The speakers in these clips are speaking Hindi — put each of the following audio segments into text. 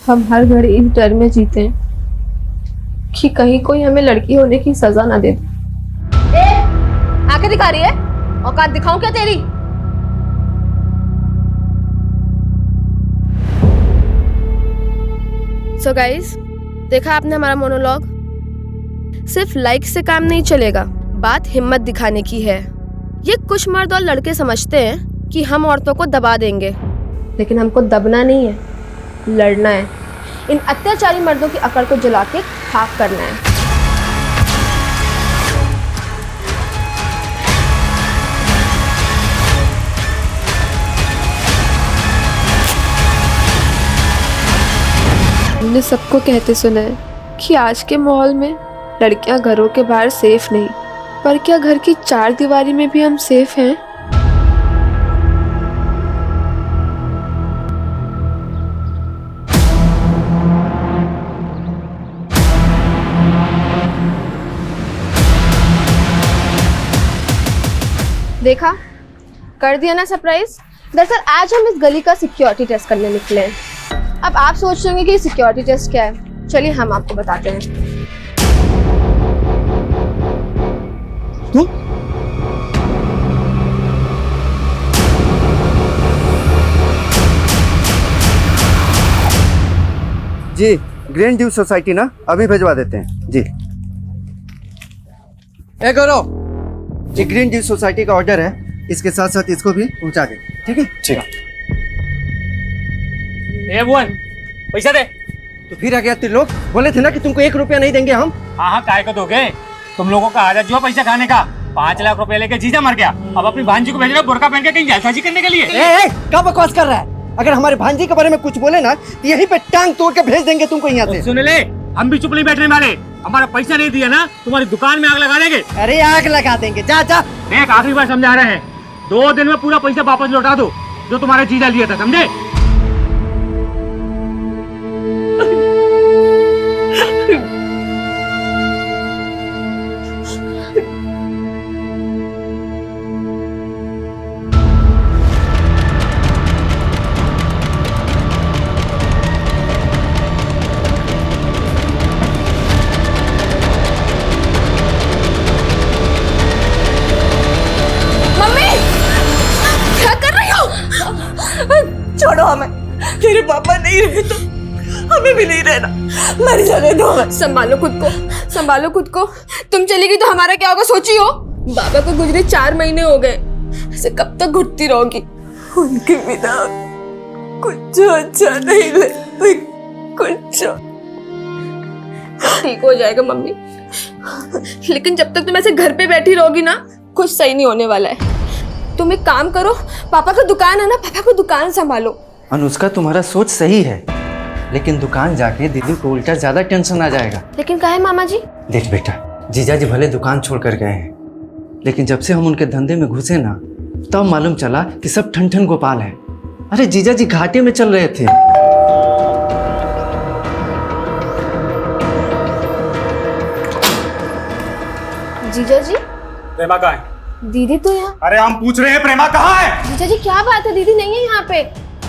हम हर घड़ी इस डर में जीते हैं कि कहीं कोई हमें लड़की होने की सजा ना दे दे। आंखें दिखा रही है? औकात दिखाऊं क्या तेरी? सो गाइस, देखा आपने हमारा मोनोलॉग। सिर्फ लाइक से काम नहीं चलेगा, बात हिम्मत दिखाने की है। ये कुछ मर्द और लड़के समझते हैं कि हम औरतों को दबा देंगे, लेकिन हमको दबना नहीं है, लड़ना है। इन अत्याचारी मर्दों की अकड़ को जला के खाक करना है। हमने सबको कहते सुना है कि आज के माहौल में लड़कियां घरों के बाहर सेफ नहीं, पर क्या घर की चार दीवारी में भी हम सेफ हैं? देखा, कर दिया ना सरप्राइज। दरअसल आज हम इस गली का सिक्योरिटी टेस्ट करने निकले हैं। अब आप सोच रहे होंगे कि सिक्योरिटी टेस्ट क्या है। चलिए हम आपको बताते हैं। तू जी ग्रैंड ड्यू सोसाइटी ना, अभी भिजवा देते हैं जी। ए गौरव, ये ग्रीन ड्यू सोसाइटी का ऑर्डर है, इसके साथ साथ इसको भी पहुंचा दे। ठीक है? ठीक। ए भुवन, पैसा दे। तो फिर आ गया तेरे लोग, बोले थे ना कि तुमको 1 रुपया नहीं देंगे हम। हाँ हाँ, काय को दोगे? तुम लोगों का आदत जो है पैसा खाने का। 5 लाख रुपए लेके जीजा मर गया, अब अपनी भांजी को भेज रहे हो बुर्का पहन के कहीं जालसाजी करने के लिए। क्या बकवास कर रहा है? अगर हमारे भांजी के बारे में कुछ बोले ना तो यहीं पे टांग तोड़ के भेज देंगे तुमको यहाँ से। सुन ले, हम भी चुप नहीं बैठने वाले। हमारा पैसा नहीं दिया ना, तुम्हारी दुकान में आग लगा देंगे। अरे आग लगा देंगे, जा जा। देख, आखिरी बार समझा रहे हैं, 2 दिन में पूरा पैसा वापस लौटा दो जो तुम्हारे जीजा लिया था, समझे? छोड़ो हमें, तेरे पापा नहीं रहे तो हमें भी नहीं रहना, मर जाने दो। संभालो खुद को, संभालो खुद को। तुम चली गई तो हमारा क्या होगा सोची हो? बाबा को गुजरे 4 महीने हो गए, ऐसे कब तक घुटती रहोगी? उनके बिना कुछ अच्छा नहीं लगता, कुछ ठीक हो जाएगा मम्मी, लेकिन जब तक तुम ऐसे घर पे बैठी रहोगी ना, कुछ सही नहीं होने वाला है। तुम एक काम करो, पापा का दुकान है ना, पापा को दुकान संभालो। अनुष्का, तुम्हारा सोच सही है, लेकिन दुकान जाके दीदी को उल्टा ज्यादा टेंशन आ जाएगा। लेकिन काहे मामा जी? देख बेटा, जीजा जी भले दुकान छोड़ कर गए हैं, लेकिन जब से हम उनके धंधे में घुसे ना, तब मालूम चला कि सब ठन ठन गोपाल है। अरे जीजा जी घाटे में चल रहे थे। जीजा जी, प्रेमा कहाँ है? दीदी तो यहाँ। अरे हम पूछ रहे हैं, प्रेमा कहाँ है? जीजा जी क्या बात है, दीदी नहीं है यहाँ पे।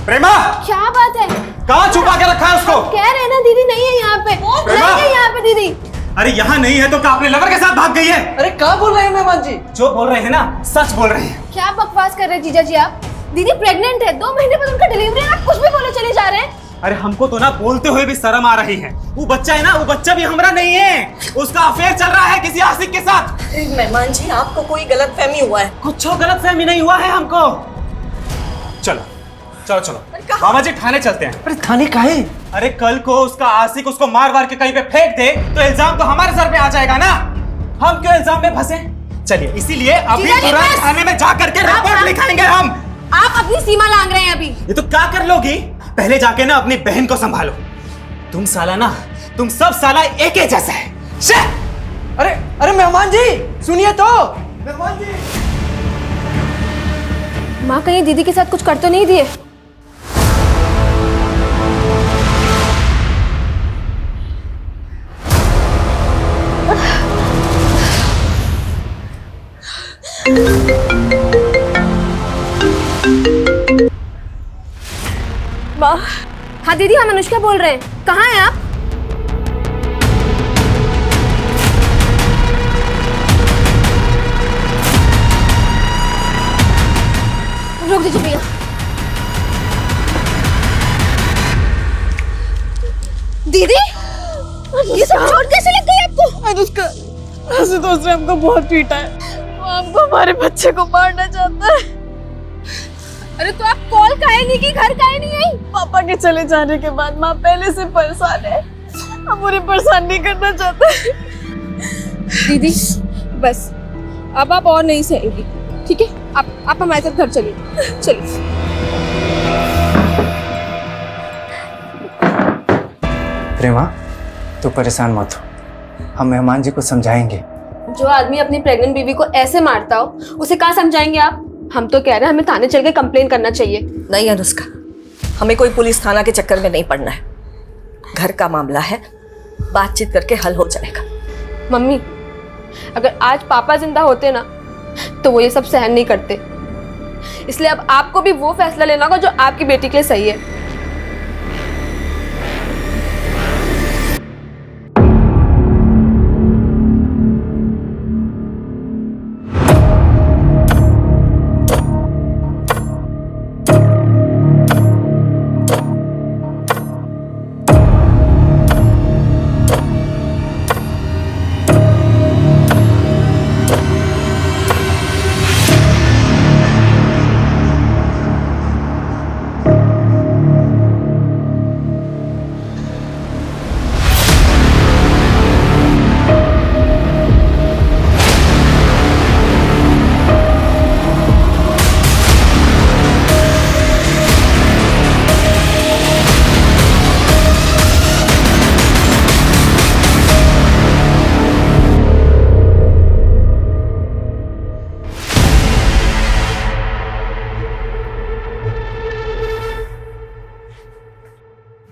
प्रेमा क्या बात है? कहाँ छुपा के रखा है उसको? कह रहे हैं ना दीदी नहीं है यहाँ पे, प्रेमा! नहीं है यहाँ पे दीदी। अरे यहाँ नहीं है तो क्या अपने लवर के साथ भाग गई है? अरे क्या बोल रहे हैं मेहमान जी? जो बोल रहे हैं ना, सच बोल रहे हैं। क्या बकवास कर रहे हैं जीजा जी आप? दीदी प्रेग्नेंट है, 2 महीने बाद उनका डिलीवरी है, आप कुछ भी बोले चले जा रहे हैं। अरे हमको तो ना बोलते हुए भी शर्म आ रही है। वो बच्चा है ना, वो बच्चा भी हमारा नहीं है, उसका अफेयर चल रहा है किसी आशिक के साथ। मेहमान जी, आपको कोई गलतफहमी हुआ है? कुछ गलतफहमी नहीं हुआ है हमको। चलो चलो चलो मामा जी, थाने चलते हैं। अरे थाने काहे? अरे कल को उसका आशिक उसको मार वार के कहीं पे फेंक दे तो इल्जाम तो हमारे सर पे आ जाएगा ना। हम क्यों इल्जाम में फंसे? चलिए इसीलिए अभी जीजा जी, तुरंत बस! थाने में जा करके रिपोर्ट लिखाएंगे हम। आप अपनी सीमा लांग रहे हैं अभी। ये तो क्या कर लोगी? पहले जाके ना अपनी बहन को संभालो। तुम साला ना, तुम सब साला एक ही जैसा है। अरे अरे मेहमान जी सुनिए तो। मेहमान जी, माँ कहीं दीदी के साथ कुछ कर तो नहीं दिए? माँ हाँ दीदी, हम अनुष्का बोल रहे हैं, कहाँ हैं आप? रोक दीजिए भैया। दीदी, ये सब चोट कैसे लग गई आपको? अनुष्का, आशुतोष ने हमको बहुत पीटा है। वो हमको हमारे बच्चे को मारना चाहता है। अरे तो आप कॉल काहे नहीं की, घर काहे नहीं आई? पापा के चले जाने के बाद माँ पहले से परेशान है। हम उन्हें परेशान नहीं करना चाहते। दीदी बस, अब आप और नहीं सहेंगी, ठीक है? आप हमारे साथ घर चलिए, चलिए। प्रेमा, तू परेशान मत हो, हम मेहमान जी को समझाएंगे। जो आदमी अपनी प्रेग्नेंट बीवी को ऐसे मारता हो, उसे कहाँ समझाएंगे आप? हम तो कह रहे हैं हमें थाने चल के कंप्लेन करना चाहिए। नहीं अनुष्का, हमें कोई पुलिस थाना के चक्कर में नहीं पड़ना है। घर का मामला है, बातचीत करके हल हो जाएगा। मम्मी, अगर आज पापा जिंदा होते ना तो वो ये सब सहन नहीं करते, इसलिए अब आपको भी वो फैसला लेना होगा जो आपकी बेटी के लिए सही है।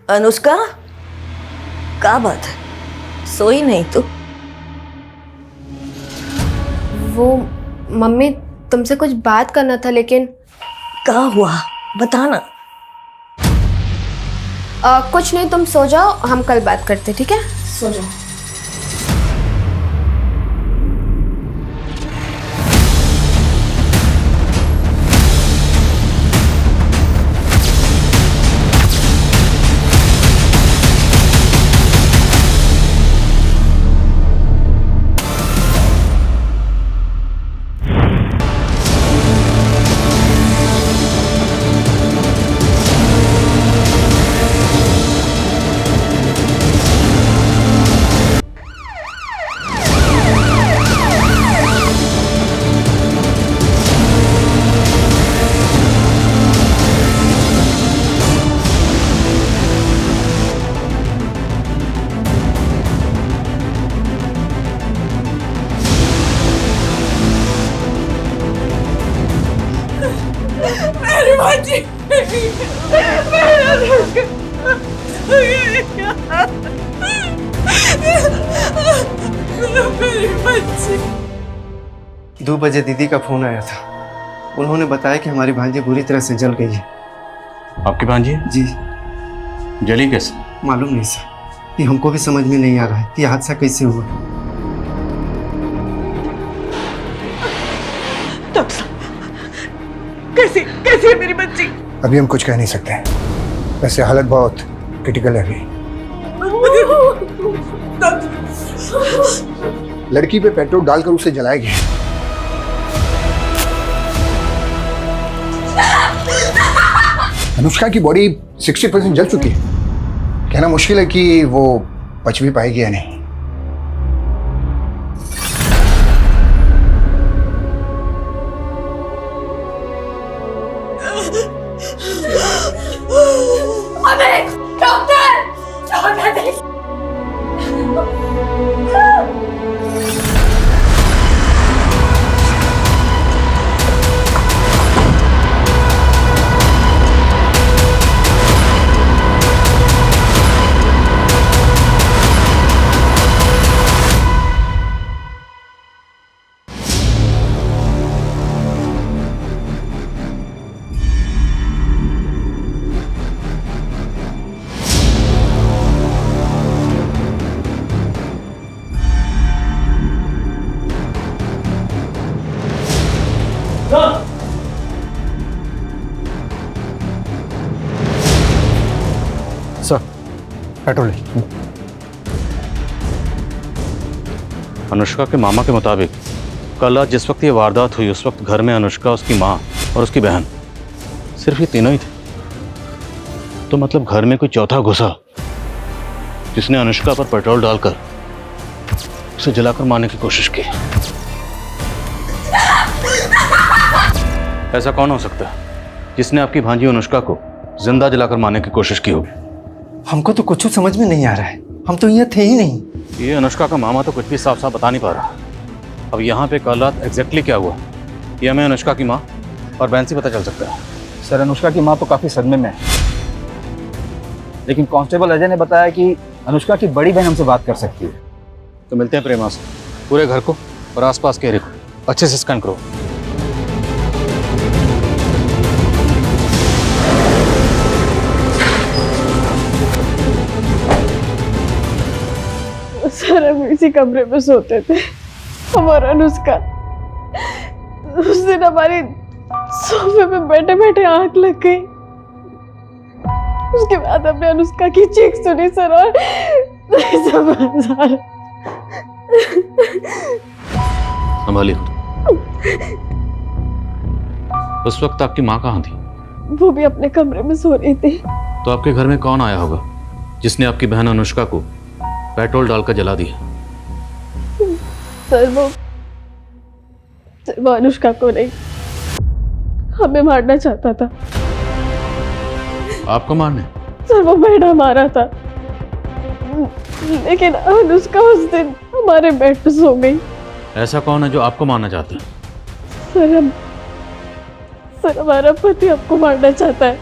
अनुष्का, क्या बात है, सोई नहीं तू? वो मम्मी, तुमसे कुछ बात करना था, लेकिन क्या हुआ बताना। कुछ नहीं, तुम सो जाओ, हम कल बात करते, ठीक है? सो जाओ। दो बजे दीदी का फोन आया था, उन्होंने बताया कि हमारी भांजी बुरी तरह से जल गई है। आपकी भांजी जी। जली कैसे? मालूम नहीं सर, ये हमको भी समझ में नहीं आ रहा है कि हादसा कैसे हुआ। कैसे कैसे है मेरी बच्ची? अभी हम कुछ कह नहीं सकते, वैसे हालत बहुत क्रिटिकल है अभी। लड़की पे पेट्रोल डालकर उसे जलाया गया। अनुष्का की बॉडी 60% जल चुकी है, कहना मुश्किल है कि वो बच भी पाएगी या नहीं। सर पेट्रोल ले। अनुष्का के मामा के मुताबिक कल रात जिस वक्त ये वारदात हुई उस वक्त घर में अनुष्का, उसकी माँ और उसकी बहन, सिर्फ ये तीनों ही थे। तो मतलब घर में कोई चौथा घुसा जिसने अनुष्का पर पेट्रोल डालकर उसे जलाकर मारने की कोशिश की। ऐसा कौन हो सकता है जिसने आपकी भांजी अनुष्का को जिंदा जलाकर मारने की कोशिश की होगी? हमको तो कुछ समझ में नहीं आ रहा है, हम तो यहाँ थे ही नहीं। ये अनुष्का का मामा तो कुछ भी साफ साफ बता नहीं पा रहा। अब यहाँ पे कल रात एग्जैक्टली क्या हुआ ये हमें अनुष्का की माँ और बहन से पता चल सकता है। सर अनुष्का की माँ तो काफी सदमे में है, लेकिन कांस्टेबल अजय ने बताया कि अनुष्का की बड़ी बहन हमसे बात कर सकती है। तो मिलते हैं प्रेमा से। पूरे घर को और आसपास के एरिया को अच्छे से स्कैन करो। सर हम इसी कमरे में सोते थे, हमारा अनुष्का। उस दिन हमारी सोफे पे बैठे बैठे आंख लग गई। उसके बाद हमने अनुष्का की चीख सुनी सर, और नहीं समझ आ रहा। संभालिए। उस वक्त आपकी माँ कहाँ थी? वो भी अपने कमरे में सो रही थी। तो आपके घर में कौन आया होगा जिसने आपकी बहन अनुष्का को पेट्रोल डालकर जला दिया? सर वो अनुष्का को नहीं, हमें मारना चाहता था। आपको मारने? सर वो बेटा मारा था, लेकिन अनुष्का उस दिन हमारे बेड पे सो गई। ऐसा कौन है जो आपको मारना चाहता है? सर हमारा पति आपको मारना चाहता है।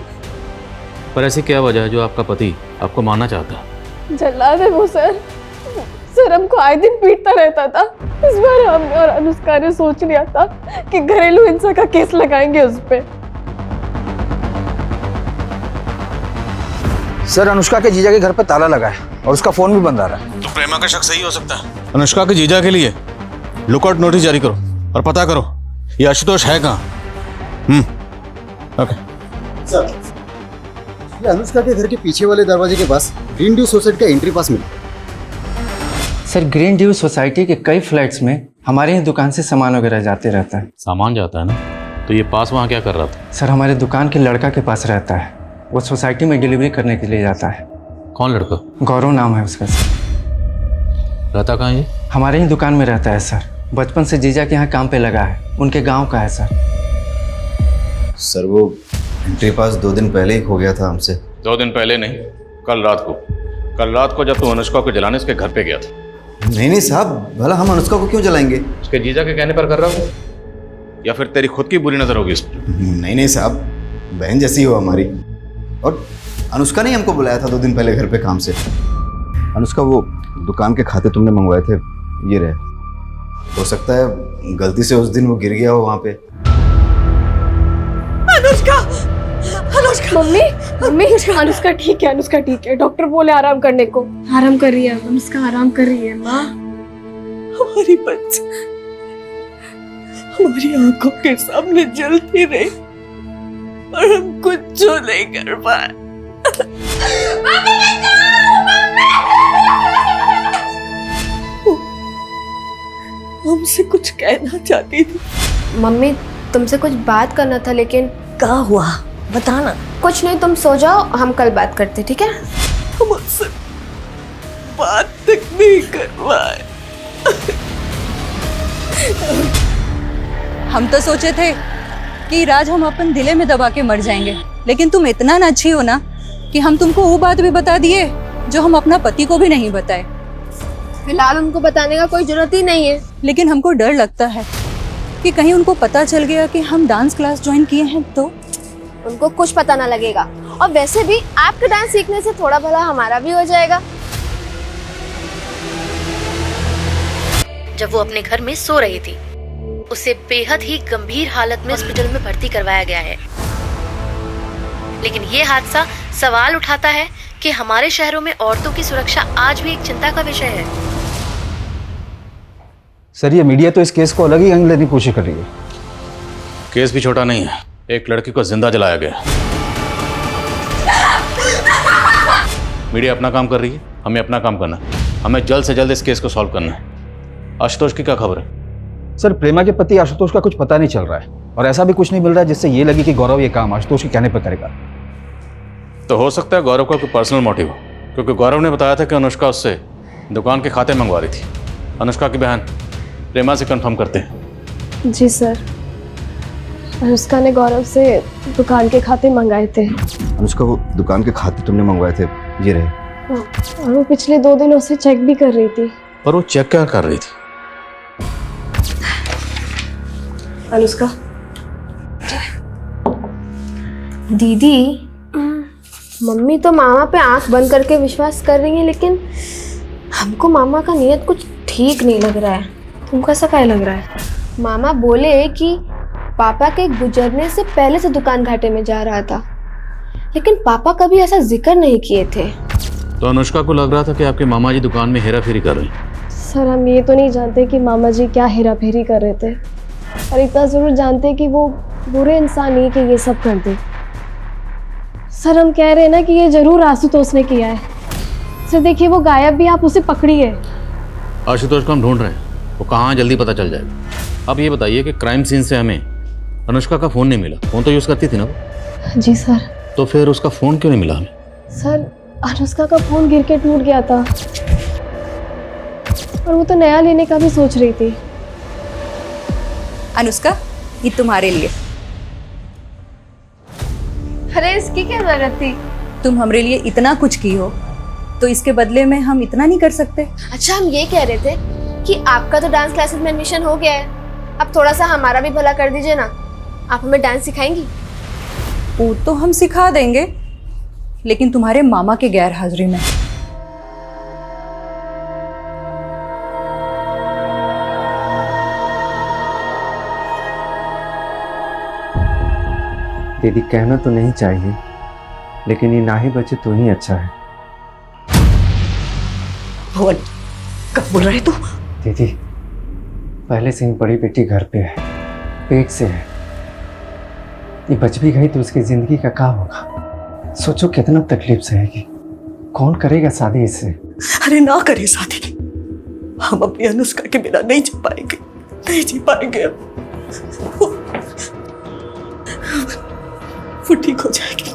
पर ऐसी क्या वजह है जो आपका पति आपको मारना चाहता है? जल्लाद है वो सर। सर हमको आए दिन पीटता रहता था। इस बार हमने और अनुष्का ने सोच लिया था कि घरेलू हिंसा का केस लगाएंगे उस पे। सर अनुष्का के जीजा के घर पे ताला लगा है और उसका फोन भी बंद आ रहा है। तो प्रेमा का शक सही हो सकता है। अनुष्का के जीजा के लिए लुकआउट नोटिस जारी करो और पता करो ये आशुतोष है कहाँ। ओके सर, ये अनुष्का के घर के पीछे वाले दरवाजे के पास ग्रीन ड्यू सोसाइटी का एंट्री पास मिला। सर ग्रीन ड्यू सोसाइटी के कई फ्लैट्स में हमारे ही दुकान से सामान वगैरह जाते रहता है। सामान जाता है ना, तो ये पास वहाँ क्या कर रहा था? सर हमारे दुकान के लड़का के पास रहता है, वो सोसाइटी में डिलीवरी करने के लिए जाता है। कौन लड़का? गौरव नाम है उसका सर। रहता कहाँ ये? हमारे ही दुकान में रहता है सर, बचपन से जीजा के यहाँ काम पे लगा है, उनके गाँव का है सर। सर वो एंट्री पास 2 दिन पहले ही खो गया था हमसे। 2 दिन पहले नहीं, कल रात को जब तू अनुष्का को जलाने उसके घर पे गया था। नहीं साहब, भला हम अनुष्का को क्यों जलाएंगे? उसके जीजा के कहने पर कर रहा हो या फिर तेरी खुद की बुरी नजर होगी इस पर? नहीं साहब, बहन जैसी हो हमारी। और अनुष्का ने हमको बुलाया था 2 दिन पहले घर पे काम से। अनुष्का वो दुकान के खाते तुमने मंगवाए थे, ये रहे। हो सकता है गलती से उस दिन वो गिर गया हो वहाँ पे। अनुष्का मम्मी अनुष्का ठीक है, अनुष्का ठीक है। डॉक्टर बोले आराम करने को। आराम कर रही है अनुष्का, आराम कर रही है माँ। हमारी बच्ची हमारी आंखों के सामने जलती रही और हम कुछ जो नहीं कर पाए। हमसे कुछ कहना चाहती थी। मम्मी तुमसे कुछ बात करना था, लेकिन क्या हुआ बताना। कुछ नहीं, तुम सो जाओ, हम कल बात करते, ठीक है? मुझसे बात तक नहीं कर पाए। हम तो सोचे थे कि राज हम अपन दिले में दबा के मर जाएंगे, लेकिन तुम इतना ना अच्छी हो ना कि हम तुमको वो बात भी बता दिए जो हम अपना पति को भी नहीं बताए। फिलहाल उनको बताने का कोई जरूरत ही नहीं है। लेकिन हमको डर लगता है कि कहीं उनको पता चल गया कि हम डांस क्लास ज्वाइन किए हैं तो। उनको कुछ पता ना लगेगा, और वैसे भी आपके डांस सीखने से थोड़ा भला हमारा भी हो जाएगा। जब वो अपने घर में सो रही थी, उसे बेहद ही गंभीर हालत में हॉस्पिटल में भर्ती करवाया गया है। लेकिन ये हादसा सवाल उठाता है कि हमारे शहरों में औरतों की सुरक्षा आज भी एक चिंता का विषय है। सर ये मीडिया तो इस केस को अलग ही एंगल लेने की कोशिश कर रही है। केस भी छोटा नहीं है, एक लड़की को जिंदा जलाया गया। मीडिया अपना काम कर रही है, हमें अपना काम करना है। हमें जल्द से जल्द इस केस को सॉल्व करना है। आशुतोष की क्या खबर है? सर, प्रेमा के पति आशुतोष का कुछ पता नहीं चल रहा है और ऐसा भी कुछ नहीं मिल रहा है जिससे ये लगे कि गौरव ये काम आशुतोष के कहने पर करेगा। तो हो सकता है गौरव का कोई पर्सनल मोटिव हो, क्योंकि गौरव ने बताया था कि अनुष्का उससे दुकान के खाते मंगवा रही थी। अनुष्का की बहन प्रेमा से कंफर्म करते हैं। जी सर, अनुष्का ने गौरव से दुकान के खाते मंगाए थे। अनुष्का, वो दुकान के खाते तुमने मंगवाए थे, ये रहे। और वो पिछले 2 दिनों से चेक भी कर रही थी। पर वो चेक क्या कर रही थी? अनुष्का दीदी, मम्मी तो मामा पे आंख बंद करके विश्वास कर रही है, लेकिन हमको मामा का नीयत कुछ ठीक नहीं लग रहा है। तुमको ऐसा क्या लग रहा है? मामा बोले कि पापा के गुजरने से पहले से दुकान घाटे में जा रहा था, लेकिन पापा कभी ऐसा जिक्र नहीं किए थे। तो अनुष्का को लग रहा था कि आपके मामा जी दुकान में हेरा फेरी कर रहे हैं। सर, हम ये तो नहीं जानते कि मामा जी क्या हेरा फेरी कर रहे थे, और इतना जरूर जानते कि वो बुरे इंसान नहीं कि ये सब कर दे। सर, हम कह रहे हैं ना कि ये जरूर आशुतोष ने किया है। सर देखिए, वो गायब भी, आप उसे पकड़िए। आशुतोष को हम ढूंढ रहे हैं, वो कहाँ है जल्दी पता चल जाएगा। अब ये बताइए कि क्राइम सीन से हमें अनुष्का का फ़ोन नहीं मिला। फ़ोन तो यूज़ करती थी ना वो? जी सर। तो फिर उसका फ़ोन क्यों नहीं मिला हमें? सर, अनुष्का का फ़ोन गिर के टूट गया था और वो तो नया लेने का भी सोच रही थी। अनुष्का, ये तुम्हारे लिए। अरे इसकी क्या जरूरत थी? तुम हमारे लिए इतना कुछ की हो, तो इसके बदले में हम इतना नहीं कर सकते? अच्छा, हम ये कह रहे थे कि आपका तो डांस क्लासेस में एडमिशन हो गया है, अब थोड़ा सा हमारा भी भला कर दीजिए ना। आप हमें डांस सिखाएंगी? वो तो हम सिखा देंगे, लेकिन तुम्हारे मामा के गैर हाजिरी में। दीदी, कहना तो नहीं चाहिए, लेकिन ये ना ही बचे तो ही अच्छा है। भुवन, कब बोल रहे तू? दीदी, पहले से ही बड़ी बेटी घर पे है, पेट से है। ये बच भी गई तो उसकी जिंदगी का क्या होगा? सोचो कितना तकलीफ सहेगी। कौन करेगा शादी इससे? अरे ना करे शादी, हम अपनी अनुष्का के बिना नहीं जी पाएंगे, नहीं जी पाएंगे। वो ठीक हो जाएगी।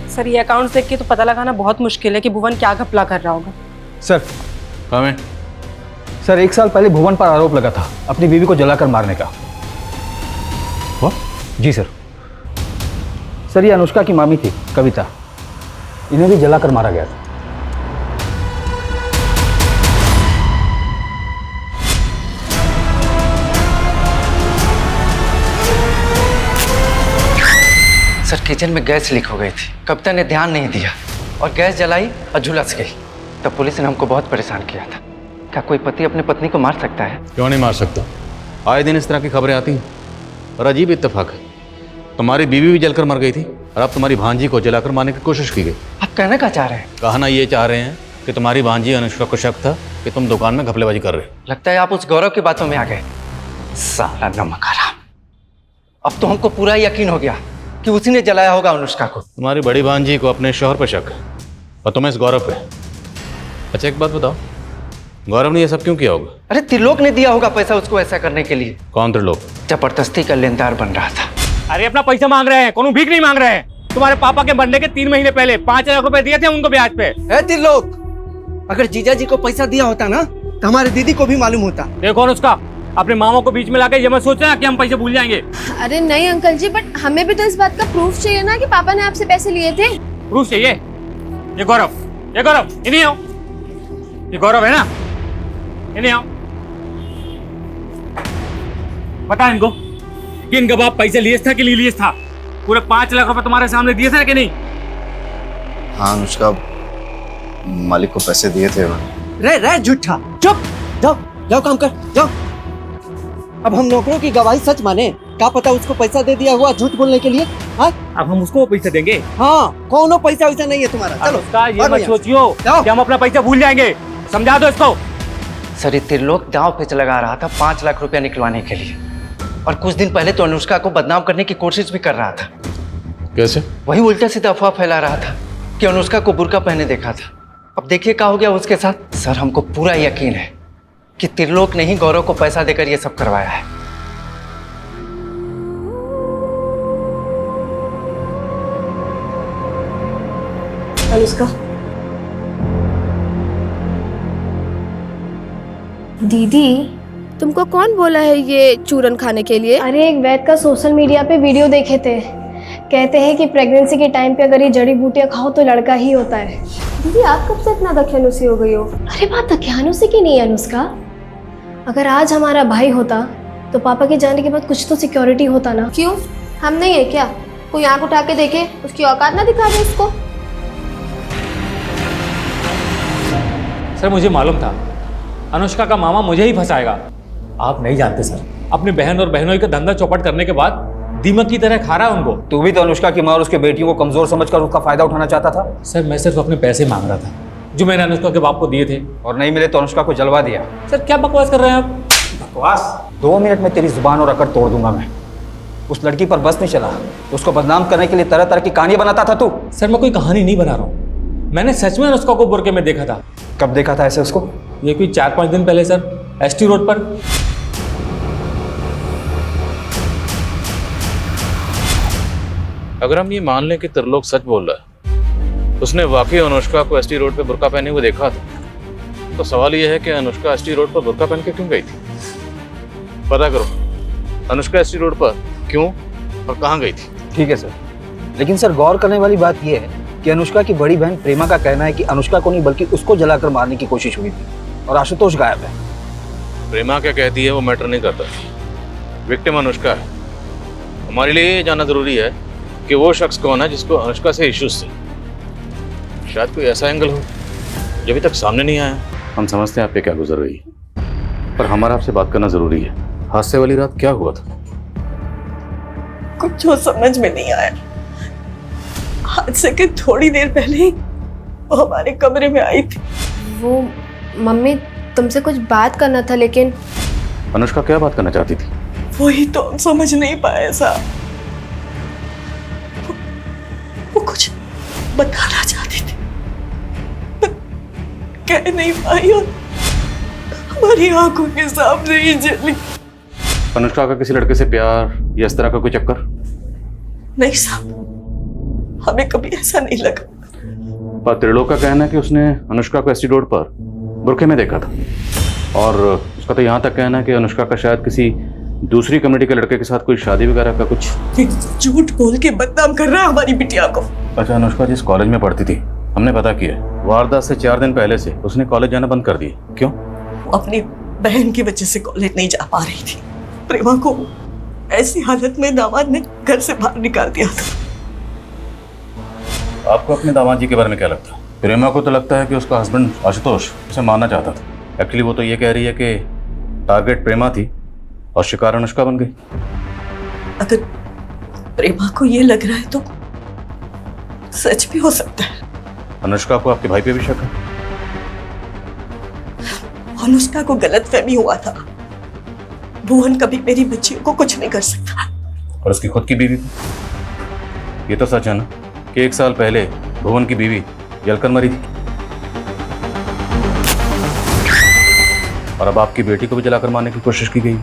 सर, ये अकाउंट्स देख के तो पता लगाना बहुत मुश्किल है कि भुवन क्या घपला कर रहा होगा। सर, सर 1 साल पहले भुवन पर आरोप लगा था अपनी बीवी को जलाकर मारने का। जी सर। सर, ये अनुष्का की मामी थी कविता, इन्हें भी जलाकर मारा गया था। सर, किचन में गैस लीक हो गई थी। कविता ने ध्यान नहीं दिया और गैस जलाई और झुलस गई। तब पुलिस ने हमको बहुत परेशान किया था। क्या कोई पति अपने पत्नी को मार सकता है? क्यों नहीं मार सकता? आए दिन इस तरह की खबरें आती हैं और अजीब इत्तेफाक है, तुम्हारी बीवी भी जलकर मर गई थी और अब तुम्हारी भांजी को जलाकर मारने की कोशिश की गई। आप कहना क्या चाह रहे हैं? कहना ये चाह रहे हैं कि तुम्हारी भांजी अनुष्का को शक था कि तुम दुकान में घपलेबाजी कर रहे हो। लगता है आप उस गौरव की बातों में आ गए। साला नमक हराम। अब तो हमको पूरा यकीन हो गया कि उसी ने जलाया होगा अनुष्का को। तुम्हारी बड़ी भांजी को अपने शौहर पर शक है और तुम्हें इस गौरव पे। अच्छा, एक बात बताओ, गौरव ने ये सब क्यों किया होगा? अरे त्रिलोक ने दिया होगा पैसा उसको ऐसा करने के लिए। कौन त्रिलोक? जबरदस्ती का लेनदार बन रहा था। अरे अपना पैसा मांग रहे हैं, कौन भीख नहीं मांग रहे हैं। तुम्हारे पापा के मरने के 3 महीने पहले 5 लाख रुपए दिए थे उनको ब्याज पे। त्रिलोक, अगर जीजा जी को पैसा दिया होता ना तो हमारी दीदी को भी मालूम होता। देखो उसका अपने मामा को बीच में लाके ये मत सोचना कि हम पैसे भूल जाएंगे। अरे नहीं अंकल जी, बट हमें भी तो इस बात का प्रूफ चाहिए ना कि पापा ने आपसे पैसे लिए थे। प्रूफ चाहिए? ये गौरव, इन्हीं आओ। ये गौरव है ना, इन्हीं आओ। बता इनको कि इनका बाप पैसे लिए था कि नहीं लिए था। पूरे 5 लाख रुपए तुम्हारे सामने दिए थे कि नहीं? हाँ, अनुष्का मालिक को पैसे दिए थे। रे झूठा, चुप। जाओ काम कर, जाओ। अब हम नौकरों की गवाही सच माने? क्या पता उसको पैसा दे दिया हुआ झूठ बोलने के लिए। हाँ, अब हम उसको पैसे देंगे? हाँ, कौनो पैसा वैसा नहीं है तुम्हारा। चलो ये मत सोचियो कि हम अपना पैसा भूल जाएंगे। समझा दो इसको। सर ये त्रिलोक दांव पे लगा रहा था 5 लाख रुपया निकलवाने के लिए, और कुछ दिन पहले तो अनुष्का को बदनाम करने की कोशिश भी कर रहा था। कैसे? वही उल्टा सीधा अफवाह फैला रहा था कि अनुष्का को बुर्का पहने देखा था। अब देखिए क्या हो गया उसके साथ। सर हमको पूरा यकीन है कि त्रिलोक ने ही गौरव को पैसा देकर ये सब करवाया है। अनुष्का, दीदी तुमको कौन बोला है ये चूरन खाने के लिए? अरे एक वैद का सोशल मीडिया पे वीडियो देखे थे, कहते हैं कि प्रेगनेंसी के टाइम पे अगर ये जड़ी बूटियां खाओ तो लड़का ही होता है। दीदी आप कब से इतना दकियानुसी हो गई हो? अरे बात दकियानुसी की नहीं है अनुष्का, अगर आज हमारा भाई होता तो पापा के जाने के बाद कुछ तो सिक्योरिटी होता ना। क्यों, हम नहीं है क्या? कोई आंख उठा के देखे, उसकी औकात ना दिखा दे उसको। सर मुझे मालूम था अनुष्का का मामा मुझे ही फंसाएगा। आप नहीं जानते सर, अपनी बहन और बहनोई का धंधा चौपट करने के बाद दीमक की तरह खा रहा है उनको। तू भी तो अनुष्का की माँ और उसके बेटियों को कमजोर समझकर उसका फायदा उठाना चाहता था। सर मैं सिर्फ अपने पैसे मांग रहा था जो मैंने अनुष्का के बाप को दिए थे, और नहीं मिले तो अनुष्का को जलवा दिया। सर क्या बकवास कर रहे हैं आप? बकवास? 2 मिनट में तेरी जुबान और अकड़ तोड़ दूंगा मैं। उस लड़की पर बस नहीं चला, उसको बदनाम करने के लिए तरह तरह की कहानी बनाता था तू। सर मैं कोई कहानी नहीं बना रहा हूँ, मैंने सच में अनुष्का को बुरके में देखा था। कब देखा था ऐसे उसको? ये कोई 4-5 दिन पहले सर, एसटी रोड पर। अगर हम ये मान लें कि त्रिलोक सच बोल रहा है, उसने वाकई अनुष्का को एसटी रोड पे बुर्का पहने हुए देखा था, तो सवाल यह है कि अनुष्का एसटी रोड पर बुर्का पहन के क्यों गई थी? पता करो अनुष्का एसटी रोड पर क्यों और कहाँ गई थी। ठीक है सर, लेकिन सर गौर करने वाली बात यह है कि अनुष्का की बड़ी बहन प्रेमा का कहना है कि अनुष्का को नहीं बल्कि उसको जलाकर मारने की कोशिश हुई थी, और आशुतोष गायब है। प्रेमा क्या कहती है वो मैटर नहीं करता, विक्टिम अनुष्का है। हमारे लिए ये जानना जरूरी है कि वो शख्स कौन है जिसको अनुष्का से इश्यूज थे। शायद कोई ऐसा एंगल हो जो अभी तक सामने नहीं आया। हम समझते हैं आप पे क्या गुजर रही है, पर हमारा आपसे बात करना जरूरी है। हादसे वाली रात क्या हुआ था? कुछ समझ में नहीं आया। हादसे के थोड़ी देर पहले ही वो हमारे कमरे में आई थी। वो मम्मी तुमसे कुछ बात करना था, लेकिन अनुष्का क्या बात करना चाहती थी? वही तो हम समझ नहीं पाए साहब। वो कुछ बताना चाहती थी, पर कह नहीं पाई और हमारी आंखों के सामने ही जली। अनुष्का का किसी लड़के से प्यार या इस तरह का कोई चक्कर? नहीं साहब, हमें कभी ऐसा नहीं लगा। पर त्रिलोक का कहना है कि उसने अनुष्का को एसटी रोड पर बुरखे में देखा था, और उसका तो यहाँ तक कहना है कि अनुष्का का शायद किसी दूसरी कम्युनिटी के लड़के के साथ कोई शादी वगैरह का कुछ। झूठ बोल के बदनाम कर रहा है हमारी बिटिया को। अच्छा, अनुष्का जिस कॉलेज में पढ़ती थी हमने पता किया, वारदात से 4 दिन पहले से उसने कॉलेज जाना बंद कर दिया। क्यों? अपनी बहन की वजह से कॉलेज नहीं जा पा रही थी। प्रेमा को ऐसी हालत में दामाद ने घर से बाहर निकाल दिया था। आपको अपने दामाद जी के बारे में क्या लगता है? प्रेमा को तो लगता है कि उसका हस्बैंड आशुतोष उसे मारना चाहता था। एक्चुअली वो तो ये कह रही है कि टारगेट प्रेमा थी और शिकार अनुष्का बन गई। अगर प्रेमा को ये लग रहा है तो सच भी हो सकता है। अनुष्का को आपके भाई पे भी शक है? अनुष्का को गलतफहमी हुआ था। भुवन कभी मेरी बच्चियों को कुछ नहीं कर सकता। और उसकी खुद की बीवी को? ये तो सच है ना कि 1 साल पहले भुवन की बीवी जलकर मरी थी, और अब आपकी बेटी को भी जलाकर मारने की कोशिश की गई।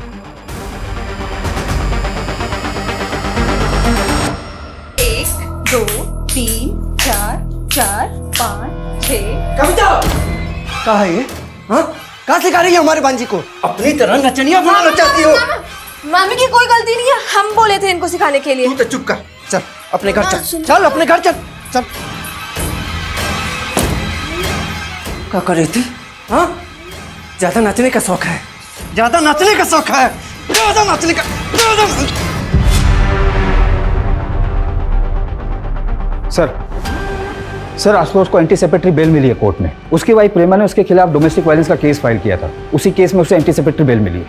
1 2 3 4 4 5 6। कविता कहाँ है ये? हाँ, कहाँ सिखा रही है हमारे बांजी को? अपनी तरह नचनिया बनाना चाहती हो? मामी की कोई गलती नहीं है, हम बोले थे इनको सिखाने के लिए। तू तो चुप कर, चल अपने घर चल, चल अपने घर चल, चल। क्या कर रही थी? हाँ, ज्यादा नाचने का शौक है, ज्यादा नाचने का शौक है, ज्यादा नाचने का, सर आशुतोष को एंटीसेपेटरी बेल मिली है कोर्ट में। उसकी वाइफ प्रेमा ने उसके खिलाफ डोमेस्टिक वायलेंस का केस फाइल किया था। उसी केस में उसे एंटीसेपेटरी बेल मिली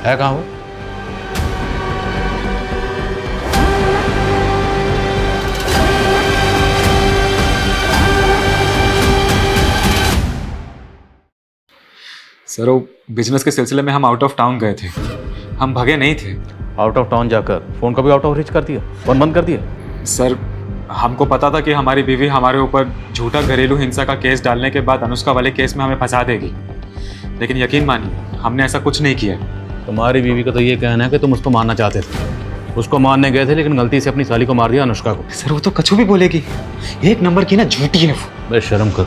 है। कहाँ वो? सर वो बिजनेस के सिलसिले में हम आउट ऑफ टाउन गए थे, हम भगे नहीं थे। आउट ऑफ टाउन जाकर फ़ोन का भी आउट ऑफ रीच कर दिया, फ़ोन बंद कर दिया? सर हमको पता था कि हमारी बीवी हमारे ऊपर झूठा घरेलू हिंसा का केस डालने के बाद अनुष्का वाले केस में हमें फंसा देगी, लेकिन यकीन मानिए हमने ऐसा कुछ नहीं किया। तुम्हारी बीवी का तो ये कहना है कि तुम उसको मारना चाहते थे, उसको मारने गए थे लेकिन गलती से अपनी साली को मार दिया, अनुष्का को। सर वो तो कछु भी बोलेगी, एक नंबर की ना झूठी है वो। बस शर्म कर,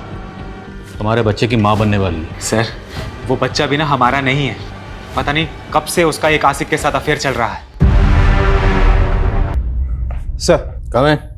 तुम्हारे बच्चे की माँ बनने वाली है। सर वो बच्चा भी ना हमारा नहीं है, पता नहीं कब से उसका एक आशिक के साथ अफेयर चल रहा है। सर कम है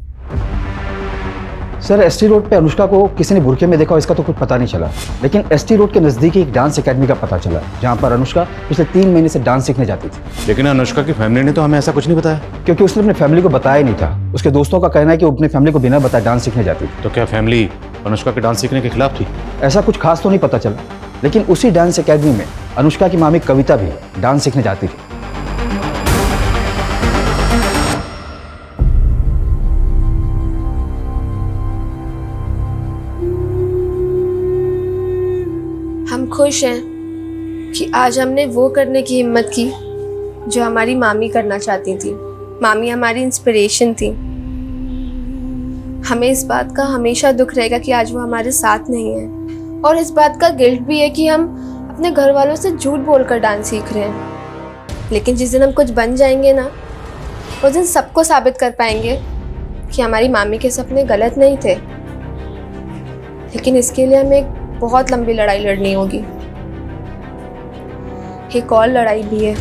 सर, एसटी रोड पे अनुष्का को किसी ने बुरखे में देखा, इसका तो कुछ पता नहीं चला, लेकिन एसटी रोड के नज़दीक एक डांस एकेडमी का पता चला जहां पर अनुष्का पिछले 3 महीने से डांस सीखने जाती थी। लेकिन अनुष्का की फैमिली ने तो हमें ऐसा कुछ नहीं बताया। क्योंकि उसने अपने फैमिली को बताया नहीं था। उसके दोस्तों का कहना है कि वो अपनी फैमिली को बिना बताए डांस सीखने जाती थी। तो क्या फैमिली अनुष्का के डांस सीखने के खिलाफ थी? ऐसा कुछ खास तो नहीं पता चला, लेकिन उसी डांस एकेडमी में अनुष्का की मामी कविता भी डांस सीखने जाती थी। हम खुश हैं कि आज हमने वो करने की हिम्मत की जो हमारी मामी करना चाहती थी। मामी हमारी इंस्पिरेशन थी। हमें इस बात का हमेशा दुख रहेगा कि आज वो हमारे साथ नहीं है, और इस बात का गिल्ट भी है कि हम अपने घर वालों से झूठ बोलकर डांस सीख रहे हैं। लेकिन जिस दिन हम कुछ बन जाएंगे ना, उस दिन सबको साबित कर पाएंगे कि हमारी मामी के सपने गलत नहीं थे। लेकिन इसके लिए हमें एक बहुत लंबी लड़ाई लड़नी होगी। एक और लड़ाई भी है,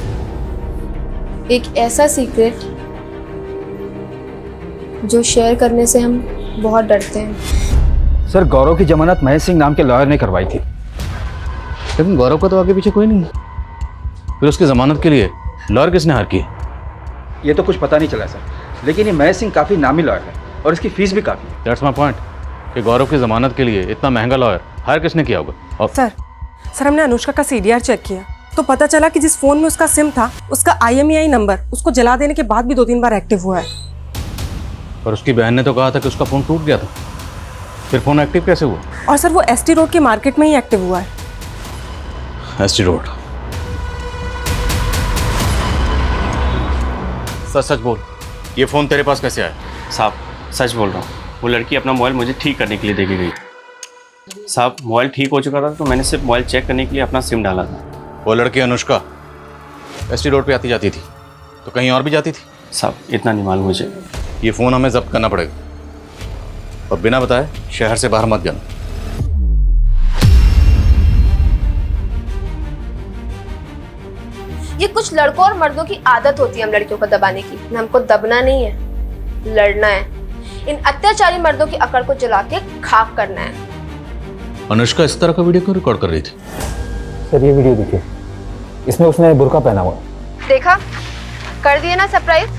एक ऐसा सीक्रेट जो शेयर करने से हम बहुत डरते हैं। सर, गौरव की जमानत महेश सिंह नाम के लॉयर ने करवाई थी। लेकिन गौरव का तो आगे पीछे कोई नहीं, फिर उसकी जमानत के लिए लॉयर किसने हायर की? ये तो कुछ पता नहीं चला सर, लेकिन ये महेश सिंह काफ़ी नामी लॉयर है और इसकी फीस भी काफ़ी है। दैट्स माय पॉइंट कि गौरव की जमानत के लिए इतना महंगा लॉयर हायर किसने किया होगा? और सर हमने अनुष्का का CDR चेक किया तो पता चला कि जिस फोन में उसका सिम था, उसका IMEI नंबर उसको जला देने के बाद भी 2-3 बार एक्टिव हुआ है। और उसकी बहन ने तो कहा था कि उसका फ़ोन टूट गया था, फिर फ़ोन एक्टिव कैसे हुआ? और सर वो ST रोड के मार्केट में ही एक्टिव हुआ है। ST road? सच सच बोल, ये फ़ोन तेरे पास कैसे आया? साहब सच बोल रहा हूँ, वो लड़की अपना मोबाइल मुझे ठीक करने के लिए दे के गई। साहब मोबाइल ठीक हो चुका था तो मैंने सिर्फ मोबाइल चेक करने के लिए अपना सिम डाला था। वो लड़की अनुष्का ST रोड पे आती जाती थी तो कहीं और भी जाती थी? साहब इतना नहीं मालूम मुझे। ये फ़ोन हमें जब्त करना पड़ेगा और बिना बताए शहर से बाहर मत जाना। ये कुछ लड़कों और मर्दों की आदत होती है हम लड़कियों को दबाने की। हमको दबना नहीं है, लड़ना है। इन अत्याचारी मर्दों की अकड़ को जला के खाक करना है। अनुष्का इस तरह का वीडियो क्यों रिकॉर्ड कर रही थी? सर ये वीडियो देखिए, इसमें उसने बुर्का पहना हुआ। देखा, कर दिए ना सरप्राइज।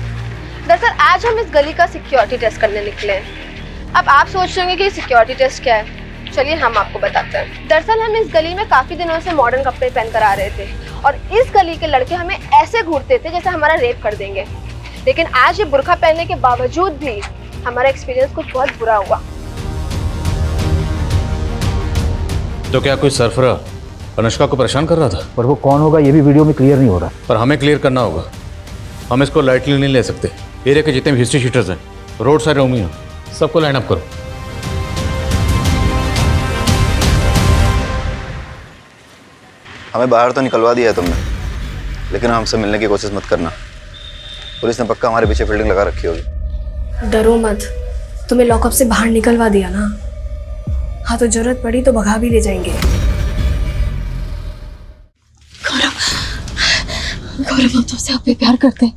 दरअसल आज हम इस गली का सिक्योरिटी टेस्ट करने निकले हैं। अब आप सोच रहे होंगे कि सिक्योरिटी टेस्ट क्या है, चलिए हम आपको बताते हैं। दरअसल हम इस गली में काफी दिनों से मॉडर्न कपड़े पहनकर आ रहे थे और इस गली के लड़के हमें ऐसे घूरते थे जैसे हमारा रेप कर देंगे। लेकिन आज ये बुर्का पहनने के बावजूद भी हमारा एक्सपीरियंस कुछ बहुत बुरा हुआ। तो क्या कोई सरफरा अनुष्का को परेशान कर रहा था? पर वो कौन होगा ये भी वीडियो में क्लियर नहीं हो रहा। पर हमें क्लियर करना होगा, हम इसको लाइटली नहीं ले सकते। एरिया के जितने भी हिस्ट्री शीटर्स हैं, रोड साइड रोमियो, सबको लाइन अप करो। हमें बाहर तो निकलवा दिया है तुमने, लेकिन हमसे मिलने की कोशिश मत करना। पुलिस ने पक्का हमारे पीछे फील्डिंग लगा रखी होगी। डरो मत, तुम्हें लॉकअप से बाहर निकलवा दिया ना। हाँ तो जरूरत पड़ी तो भगा भी ले जाएंगे। गौरव हम तुमसे आप भी प्यार करते हैं,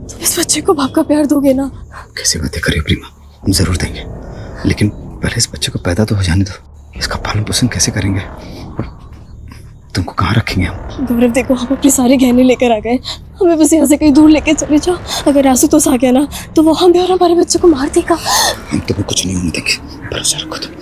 तुम इस बच्चे को बाप का प्यार दोगे ना? कैसी बातें करिए प्रीमा, हम जरूर देंगे, लेकिन पहले इस बच्चे को पैदा तो हो जाने दो। इसका पालन पोषण कैसे करेंगे और तुमको कहाँ रखेंगे हम? गौरव देखो, हम अपने सारे गहने लेकर आ गए, हमें बस यहाँ से कहीं दूर लेके चले जाओ। अगर आशुतोष आ गया ना तो वो हमें और हमारे बच्चे को मार देगा। हम तुम्हें कुछ नहीं होने देंगे, भरोसा रखो तुम।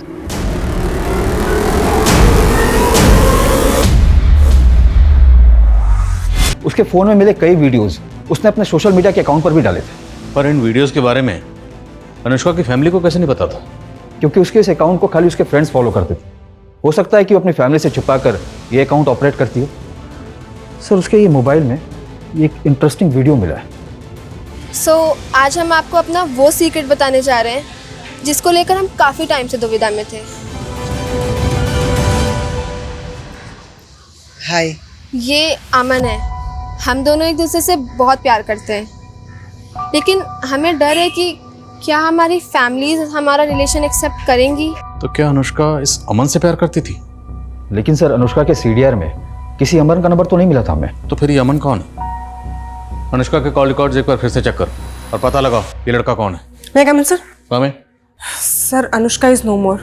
उसके फोन में मिले कई वीडियोस उसने अपने सोशल मीडिया के अकाउंट पर भी डाले थे। पर इन वीडियोस के बारे में अनुष्का की फैमिली को कैसे नहीं पता था? क्योंकि उसके इस अकाउंट को खाली उसके फ्रेंड्स फॉलो करते थे। हो सकता है कि वो अपनी फैमिली से छुपाकर ये अकाउंट ऑपरेट करती हो। सर उसके ये मोबाइल में ये एक इंटरेस्टिंग वीडियो मिला है। आज हम आपको अपना वो सीक्रेट बताने जा रहे हैं जिसको लेकर हम काफ़ी टाइम से दुविधा में थे। हाय, ये अमन है। हम दोनों एक दूसरे से बहुत प्यार करते हैं, लेकिन हमें डर है कि क्या हमारी फैमिलीज हमारा रिलेशन एक्सेप्ट करेंगी। तो क्या अनुष्का इस अमन से प्यार करती थी? लेकिन सर अनुष्का के सीडीआर में किसी अमन का नंबर तो नहीं मिला था हमें। तो फिर ये अमन कौन है? अनुष्का के कॉल रिकॉर्ड्स एक बार फिर से चेक कर और पता लगाओ ये लड़का कौन है। मैं कम इन सर? कम है सर, अनुष्का इज नो मोर।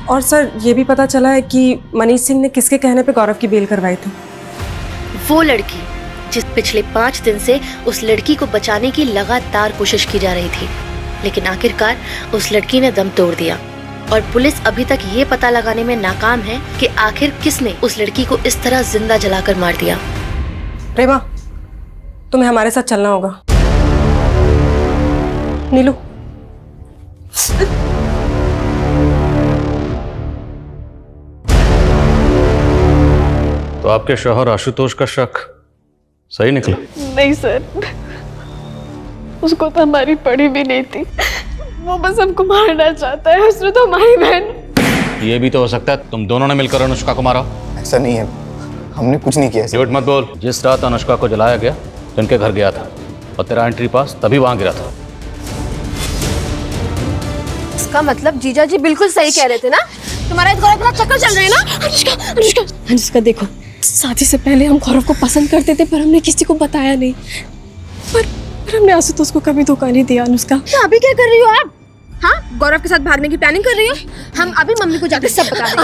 और सर ये भी पता चला है कि मनीष सिंह ने किसके कहने पे गौरव की बेल करवाई थी। वो लड़की जिस पिछले 5 दिन से उस लड़की को बचाने की लगातार कोशिश की जा रही थी, लेकिन आखिरकार उस लड़की ने दम तोड़ दिया और पुलिस अभी तक ये पता लगाने में नाकाम है कि आखिर किसने उस लड़की को इस तरह जिंदा जलाकर मार दिया। प्रेमा, तुम्हें हमारे साथ चलना होगा। नीलू, तो आपके शौहर आशुतोष का शक सही निकला? नहीं सर, उसको तो हमारी पड़ी भी नहीं थी। वो बस हमको मारना चाहता है। उसने तो हमारी बहन। ये भी तो हो सकता है तुम दोनों ने मिलकर अनुष्का को मारा। ऐसा नहीं है, हमने कुछ नहीं किया। झूठ मत बोल। जिस रात अनुष्का को जलाया गया तो उनके घर गया था और तेरा एंट्री पास तभी वहां गिरा था। इसका मतलब जीजा जी बिल्कुल सही कह रहे थे ना? तुम्हारा इस गौरव के साथ चक्कर चल रहे हैं ना? अनुष्का देखो, शादी से पहले हम गौरव को पसंद करते थे, पर हमने किसी को बताया नहीं। पर हमने आशुतोष को कभी धोखा नहीं दिया। अनुष्का, तो अभी क्या कर रही हो आप? हाँ, गौरव के साथ भागने की प्लानिंग कर रही हो? हम अभी मम्मी को जाकर सब बता देंगे।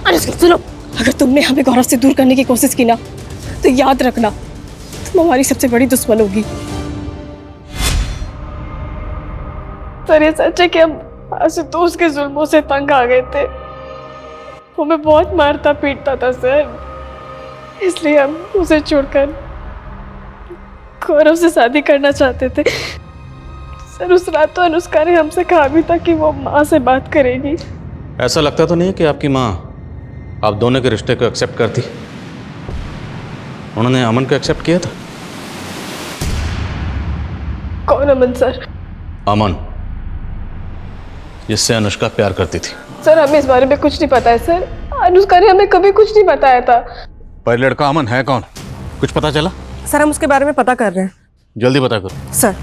अनुष्का सुनो, अगर तुमने हमें गौरव से दूर करने की कोशिश की ना, तो याद रखना तुम हमारी सबसे बड़ी दुश्मन होगी। सर ये सच है कि हम आशुतोष के जुल्मों से तंग आ गए थे। वो हमें बहुत मारता पीटता था सर, इसलिए हम उसे छोड़कर गौरव से शादी करना चाहते थे। सर उस रात तो अनुष्का ने हमसे कहा भी था कि वो माँ से बात करेगी। ऐसा लगता तो नहीं है कि आपकी माँ आप दोनों के रिश्ते को एक्सेप्ट करती? उन्होंने अमन को एक्सेप्ट किया था। कौन अमन सर? अमन जिससे अनुष्का प्यार करती थी। सर हमें इस बारे में कुछ नहीं पता है सर। अनुष्का ने हमें कभी कुछ नहीं बताया था। पर लड़का अमन है कौन? कुछ पता चला? सर हम उसके बारे में पता कर रहे हैं। जल्दी पता करो। सर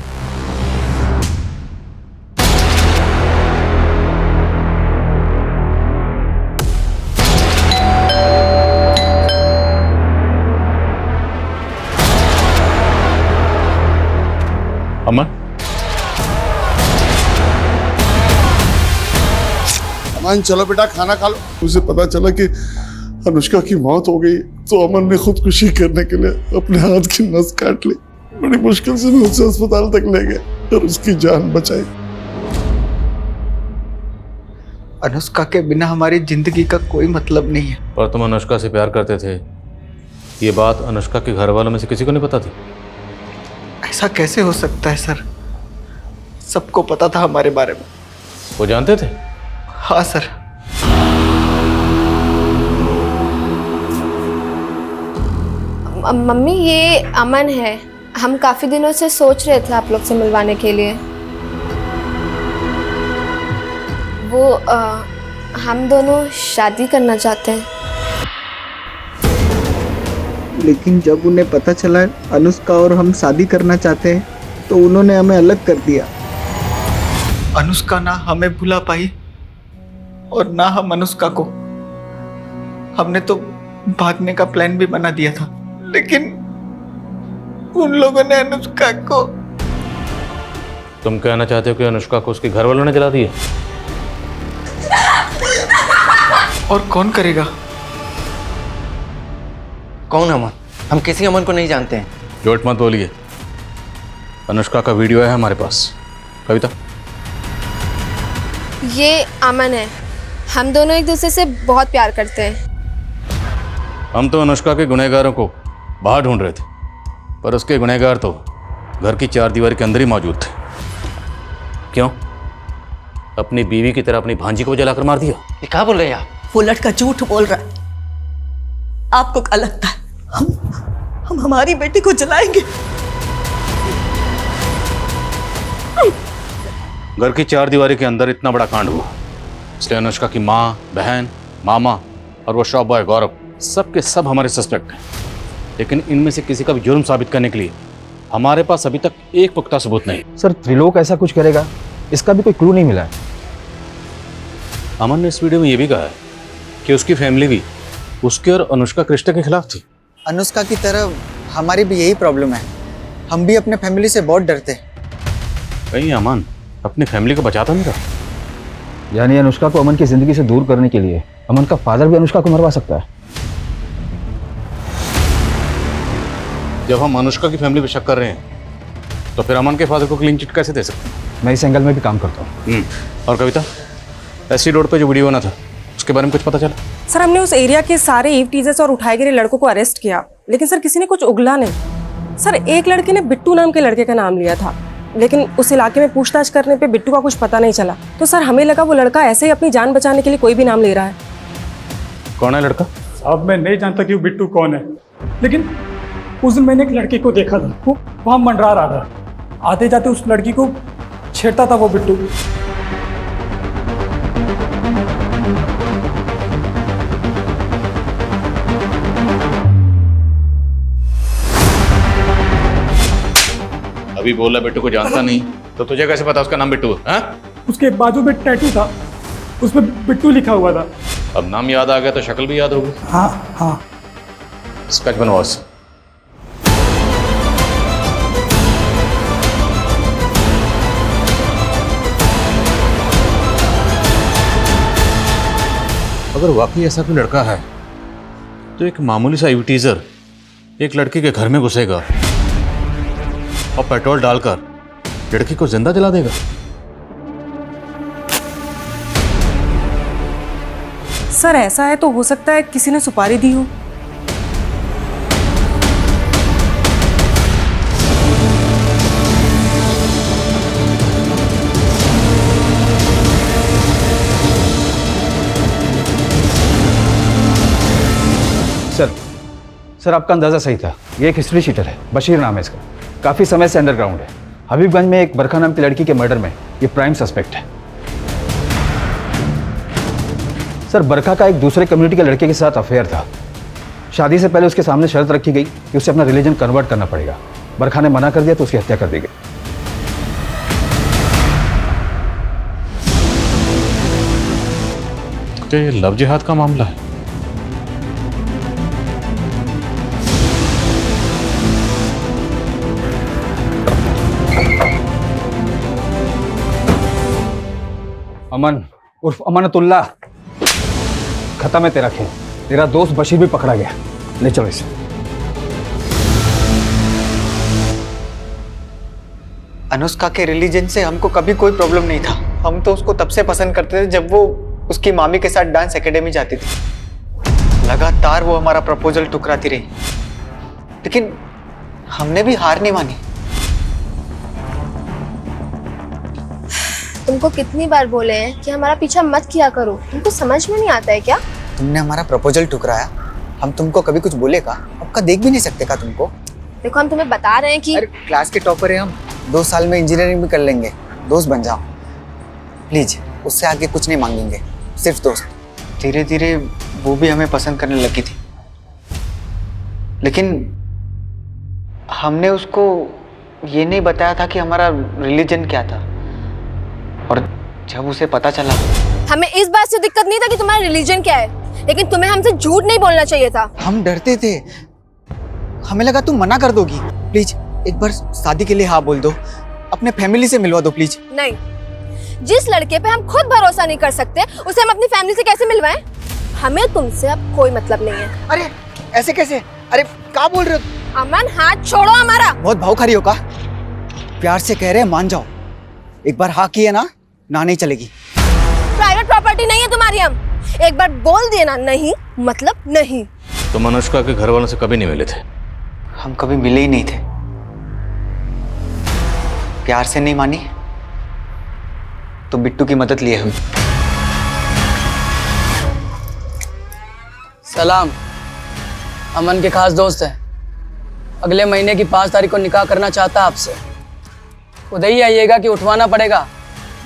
अमन, अमन चलो बेटा खाना खा लो। मुझे पता चला कि अनुष्का की मौत हो गई, तो अमन ने खुदकुशी करने के लिए अपने हाथ की नस काट ली। बड़ी मुश्किल से मैं उसे अस्पताल तक ले गए और उसकी जान बचाई। अनुष्का के बिना हमारी जिंदगी का कोई मतलब नहीं है। पर तुम अनुष्का से प्यार करते थे, ये बात अनुष्का के घर वालों में से किसी को नहीं पता थी? ऐसा कैसे हो सकता है सर? सबको पता था हमारे बारे में। वो जानते थे? हाँ सर। मम्मी ये अमन है। हम काफी दिनों से सोच रहे थे आप लोग से मिलवाने के लिए। वो हम दोनों शादी करना चाहते हैं। लेकिन जब उन्हें पता चला अनुष्का और हम शादी करना चाहते हैं, तो उन्होंने हमें अलग कर दिया। अनुष्का ना हमें भुला पाई और ना हम अनुष्का को। हमने तो भागने का प्लान भी बना दिया था, लेकिन उन लोगों ने अनुष्का को। तुम कहना चाहते हो कि अनुष्का को उसके घर वालों ने जला दिया? और कौन करेगा? कौन अमन? हम किसी अमन को नहीं जानते हैं। झूठ मत बोलिए। अनुष्का का वीडियो है हमारे पास। कविता, ये अमन है। हम दोनों एक दूसरे से बहुत प्यार करते हैं। हम तो अनुष्का के गुनहगारों को बाहर ढूंढ रहे थे, पर उसके गुनहगार तो घर की चार दीवार के अंदर ही मौजूद थे। क्यों? अपनी बीवी की तरह अपनी भांजी को जलाकर मार दिया? ये क्या बोल रहे हैं आप? वो लड़का झूठ बोल रहा है। आपको क्या लगता है हम हमारी बेटी को जलाएंगे? घर की चार दीवारी के अंदर इतना बड़ा कांड हुआ, इसलिए अनुष्का की माँ, बहन, मामा और वो शॉप बॉय गौरव सब के सब हमारे सस्पेक्ट हैं। लेकिन इनमें से किसी का भी जुर्म साबित करने के लिए हमारे पास अभी तक एक पुख्ता सबूत नहीं। सर त्रिलोक ऐसा कुछ करेगा, इसका भी कोई क्लू नहीं मिला है। अमन ने इस वीडियो में यह भी कहा है कि उसकी फैमिली भी उसके और अनुष्का के रिश्ते के खिलाफ थी। अनुष्का की तरह हमारी भी यही प्रॉब्लम है, हम भी अपने फैमिली से बहुत डरते हैं। कहीं अमन अपनी फैमिली को बचाता नहीं रहा? यानी अनुष्का को अमन की जिंदगी से दूर करने के लिए अमन का फादर भी अनुष्का को मरवा सकता है। जब हम अनुष्का की फैमिली पे शक कर रहे हैं तो फिर अमन के फादर को क्लीन चिट कैसे दे सकते हैं? मैं इस एंगल में भी काम करता हूँ। और कविता, एससी रोड पे जो वीडियो बना था उसके बारे में कुछ पता चला? सर हमने उस एरिया के सारे ईव टीजर्स और उठाए गिरे लड़कों को अरेस्ट किया, लेकिन सर किसी ने कुछ उगला नहीं। सर एक लड़के ने बिट्टू नाम के लड़के का नाम लिया था, लेकिन उस इलाके में पूछताछ करने पे बिट्टू का कुछ पता नहीं चला। तो सर हमें लगा वो लड़का ऐसे ही अपनी जान बचाने के लिए कोई भी नाम ले रहा है। कौन है लड़का? साहब मैं नहीं जानता कि वो बिट्टू कौन है, लेकिन उस दिन मैंने एक लड़के को देखा था, वो वहाँ मंडरा रहा था। आते जाते उस लड़की को छेड़ता था वो बिट्टू। अभी बोला बिट्टू को जानता नहीं, तो तुझे कैसे पता उसका नाम बिट्टू है? उसके बाजू में टैटू था, उसमें बिट्टू लिखा हुआ था। अब नाम याद आ गया तो शक्ल भी याद होगी। हाँ हाँ। स्केच बनवाओ उससे। अगर वाकई ऐसा कोई लड़का है तो एक मामूली सा टीजर एक लड़की के घर में घुसेगा और पेट्रोल डालकर लड़की को जिंदा जला देगा। सर ऐसा है तो हो सकता है किसी ने सुपारी दी हो। सर आपका अंदाजा सही था, ये एक हिस्ट्री शीटर है, बशीर नाम है इसका, काफी समय से अंडरग्राउंड है। हबीबगंज में एक बरखा नाम की लड़की के मर्डर में ये प्राइम सस्पेक्ट है। सर बरखा का एक दूसरे कम्युनिटी के लड़के के साथ अफेयर था। शादी से पहले उसके सामने शर्त रखी गई कि उसे अपना रिलीजन कन्वर्ट करना पड़ेगा। बरखा ने मना कर दिया तो उसकी हत्या कर दी गई। तो ये लव जिहाद का मामला है? अमन उर्फ अमानतुल्ला, खत्म है तेरा खेल। तेरा दोस्त बशीर भी पकड़ा गया। ले चलो इसे। अनुष्का के रिलीजन से हमको कभी कोई प्रॉब्लम नहीं था। हम तो उसको तब से पसंद करते थे जब वो उसकी मामी के साथ डांस एकेडमी जाती थी। लगातार वो हमारा प्रपोजल ठुकराती रही, लेकिन हमने भी हार नहीं मानी। तुमको कितनी बार बोले हैं कि हमारा पीछा मत किया करो, तुमको समझ में नहीं आता है क्या? तुमने हमारा प्रपोजल ठुकराया, हम तुमको कभी कुछ बोले का? आपका देख भी नहीं सकते का तुमको? देखो हम तुम्हें बता रहे हैं कि अरे क्लास के टॉपर है हम, 2 साल में इंजीनियरिंग भी कर लेंगे। दोस्त बन जाओ प्लीज, उससे आगे कुछ नहीं मांगेंगे, सिर्फ दोस्त। धीरे धीरे वो भी हमें पसंद करने लगी थी, लेकिन हमने उसको ये नहीं बताया था कि हमारा रिलीजन क्या था। और जब उसे पता चला, हमें इस बात से दिक्कत नहीं था कि तुम्हारा रिलीजन क्या है, लेकिन तुम्हें हमसे झूठ नहीं बोलना चाहिए था। हम डरते थे, हमें लगा तुम मना कर दोगी। प्लीज एक बार शादी के लिए हाँ बोल दो, अपने फैमिली से मिलवा दो प्लीज। नहीं, जिस लड़के पे हम खुद भरोसा नहीं कर सकते उसे हम अपनी फैमिली से कैसे मिलवाएं? हमें तुमसे अब कोई मतलब नहीं है। अरे ऐसे कैसे? अरे क्या बोल रहे हो? अमन हाथ छोड़ो हमारा। बहुत भाव खा रही हो का? प्यार से कह रहे हैं, मान जाओ। एक बार हाँ किए ना नहीं चलेगी। प्राइवेट प्रॉपर्टी नहीं है तुम्हारी, हम एक बार बोल दिए ना नहीं मतलब नहीं। तुम अनुष्का के घर वालों से कभी नहीं मिले थे? हम कभी मिले ही नहीं थे। प्यार से नहीं मानी तो बिट्टू की मदद लिए हुई। सलाम, अमन के खास दोस्त हैं। अगले महीने की 5 तारीख को निकाह करना चाहता है आपसे। उधर ही आइएगा कि उठवाना पड़ेगा?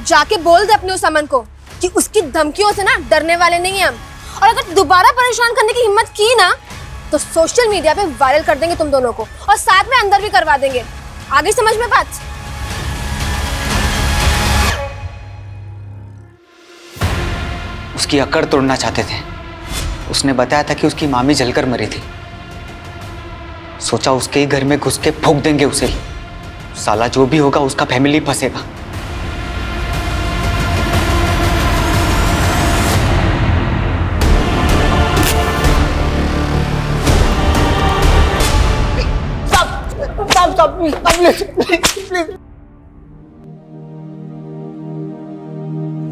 जाके बोल दे अपने उस अमन को कि उसकी धमकियों से ना डरने वाले नहीं हैं हम, और अगर दोबारा परेशान करने की हिम्मत की ना तो सोशल मीडिया पे वायरल कर देंगे तुम दोनों को, और साथ में अंदर भी करवा देंगे। आगे समझ में बात? उसकी अकड़ तोड़ना चाहते थे। उसने बताया था कि उसकी मामी जलकर मरी थी। सोचा उसके ही घर में घुस के फूंक देंगे उसे ही। साला जो भी होगा उसका फैमिली फंसेगा।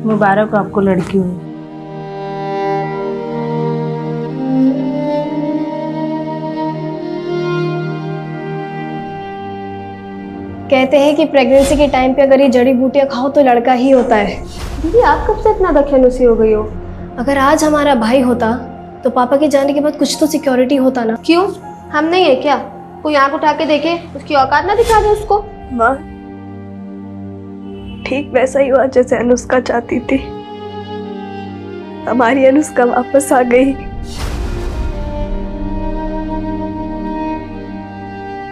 मुबारक हो आपको लड़की हुई। कहते हैं कि प्रेगनेंसी के टाइम पे अगर ये जड़ी बूटियां खाओ तो लड़का ही होता है। दीदी आप कब से इतना दखलअंदाजी हो गई हो? अगर आज हमारा भाई होता तो पापा के जाने के बाद कुछ तो सिक्योरिटी होता ना। क्यों, हम नहीं है क्या? कोई आंख उठा के देखे, उसकी औकात ना दिखा दे उसको। माँ, ठीक वैसा ही हुआ जैसे अनुष्का चाहती थी। हमारी अनुष्का वापस आ गई।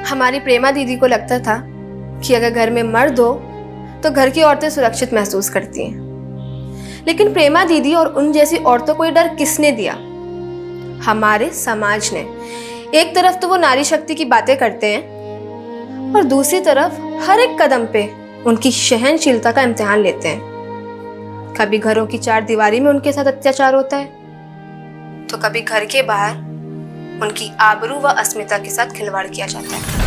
हमारी प्रेमा दीदी को लगता था कि अगर घर में मर्द हो तो घर की औरतें सुरक्षित महसूस करती हैं, लेकिन प्रेमा दीदी और उन जैसी औरतों को ये डर किसने दिया? हमारे समाज ने। एक तरफ तो वो नारी शक्ति की बातें करते हैं और दूसरी तरफ हर एक कदम पे उनकी सहनशीलता का इम्तिहान लेते हैं। कभी घरों की 4 दीवारी में उनके साथ अत्याचार होता है तो कभी घर के बाहर उनकी आबरू व अस्मिता के साथ खिलवाड़ किया जाता है।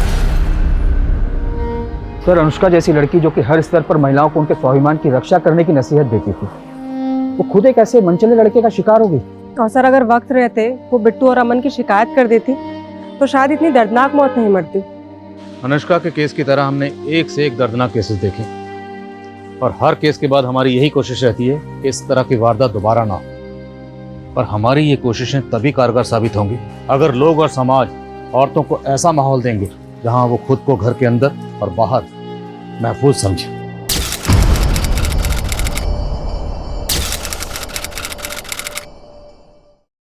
सर, अनुष्का जैसी लड़की जो कि हर स्तर पर महिलाओं को उनके स्वाभिमान की रक्षा करने की नसीहत देती थी, वो खुद एक ऐसे मनचले लड़के का शिकार हो गई। और सर, अगर वक्त रहते वो बिट्टू और अमन की शिकायत कर देती तो शायद इतनी दर्दनाक मौत नहीं मरती। अनुष्का के केस की तरह हमने एक से एक दर्दनाक केसेस देखे, और हर केस के बाद हमारी यही कोशिश रहती है कि इस तरह की वारदात दोबारा ना हो। पर हमारी ये कोशिशें तभी कारगर साबित होंगी अगर लोग और समाज औरतों को ऐसा माहौल देंगे जहां वो खुद को घर के अंदर और बाहर महफूज समझे।